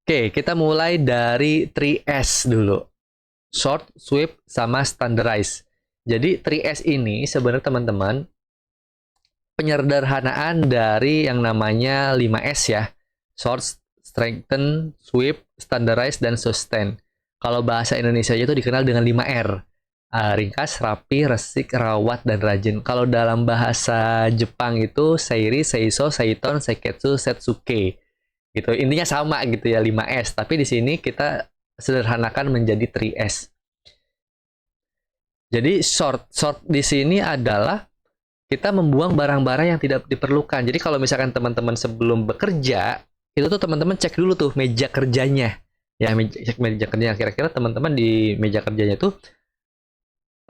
Oke, kita mulai dari 3S dulu. Short, sweep, sama standardize. Jadi 3S ini sebenarnya teman-teman penyederhanaan dari yang namanya 5S ya. Short, strengthen, sweep, standardize, dan sustain. Kalau bahasa Indonesia itu dikenal dengan 5R. Ringkas, rapi, resik, rawat, dan rajin. Kalau dalam bahasa Jepang itu seiri, seiso, seiton, seiketsu, setsuke. Gitu. Intinya sama gitu ya 5S, tapi di sini kita sederhanakan menjadi 3S. Jadi short di sini adalah kita membuang barang-barang yang tidak diperlukan. Jadi kalau misalkan teman-teman sebelum bekerja, itu tuh teman-teman cek dulu tuh meja kerjanya. Ya, cek meja kerjanya. Kira-kira teman-teman di meja kerjanya tuh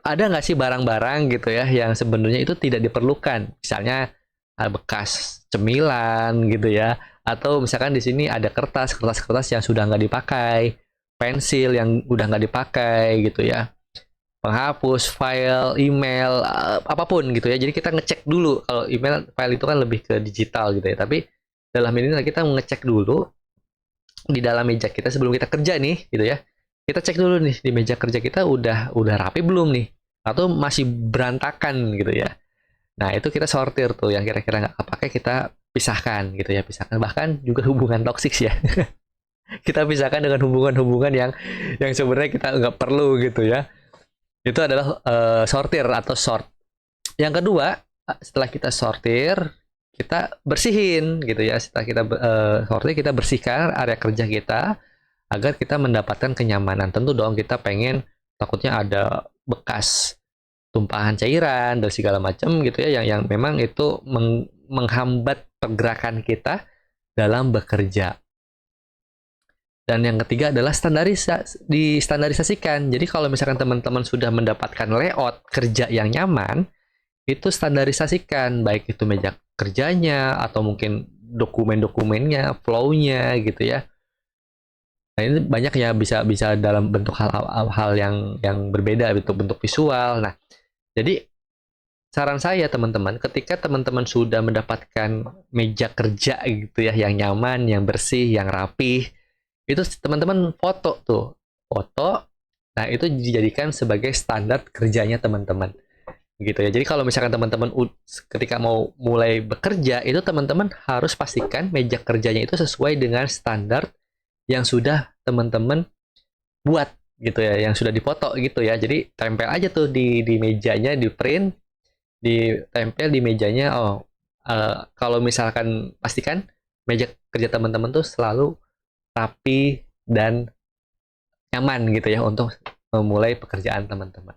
ada nggak sih barang-barang gitu ya yang sebenarnya itu tidak diperlukan. Misalnya bekas cemilan gitu ya. Atau misalkan di sini ada kertas yang sudah nggak dipakai, pensil yang udah nggak dipakai gitu ya, penghapus, file, email, apapun gitu ya. Jadi kita ngecek dulu. Kalau email, file itu kan lebih ke digital gitu ya. Tapi dalam ini kita ngecek dulu di dalam meja kita sebelum kita kerja nih gitu ya. Kita cek dulu nih di meja kerja kita udah rapi belum nih? Atau masih berantakan gitu ya. Nah, itu kita sortir tuh yang kira-kira nggak kepake kita pisahkan gitu ya, pisahkan. Bahkan juga hubungan toksik ya. Kita pisahkan dengan hubungan-hubungan yang sebenarnya kita nggak perlu gitu ya. Itu adalah sortir atau sort. Yang kedua, setelah kita sortir, kita bersihin gitu ya. Setelah kita sortir, kita bersihkan area kerja kita agar kita mendapatkan kenyamanan. Tentu dong kita pengen takutnya ada bekas tumpahan cairan dan segala macam gitu ya yang memang itu menghambat pergerakan kita dalam bekerja. Dan yang ketiga adalah distandarisasikan. Jadi kalau misalkan teman-teman sudah mendapatkan layout kerja yang nyaman, itu standarisasikan, baik itu meja kerjanya atau mungkin dokumen-dokumennya, flow-nya gitu ya. Nah, ini banyak ya bisa bisa dalam bentuk hal-hal yang berbeda, bentuk-bentuk visual. Nah, jadi saran saya teman-teman, ketika teman-teman sudah mendapatkan meja kerja gitu ya yang nyaman, yang bersih, yang rapi, itu teman-teman foto tuh. Foto, nah itu dijadikan sebagai standar kerjanya teman-teman. Gitu ya. Jadi kalau misalkan teman-teman ketika mau mulai bekerja, itu teman-teman harus pastikan meja kerjanya itu sesuai dengan standar yang sudah teman-teman buat gitu ya, yang sudah dipoto gitu ya. Jadi tempel aja tuh di mejanya, di print, ditempel di mejanya. Oh, kalau misalkan pastikan meja kerja teman-teman tuh selalu rapi dan nyaman gitu ya untuk memulai pekerjaan teman-teman.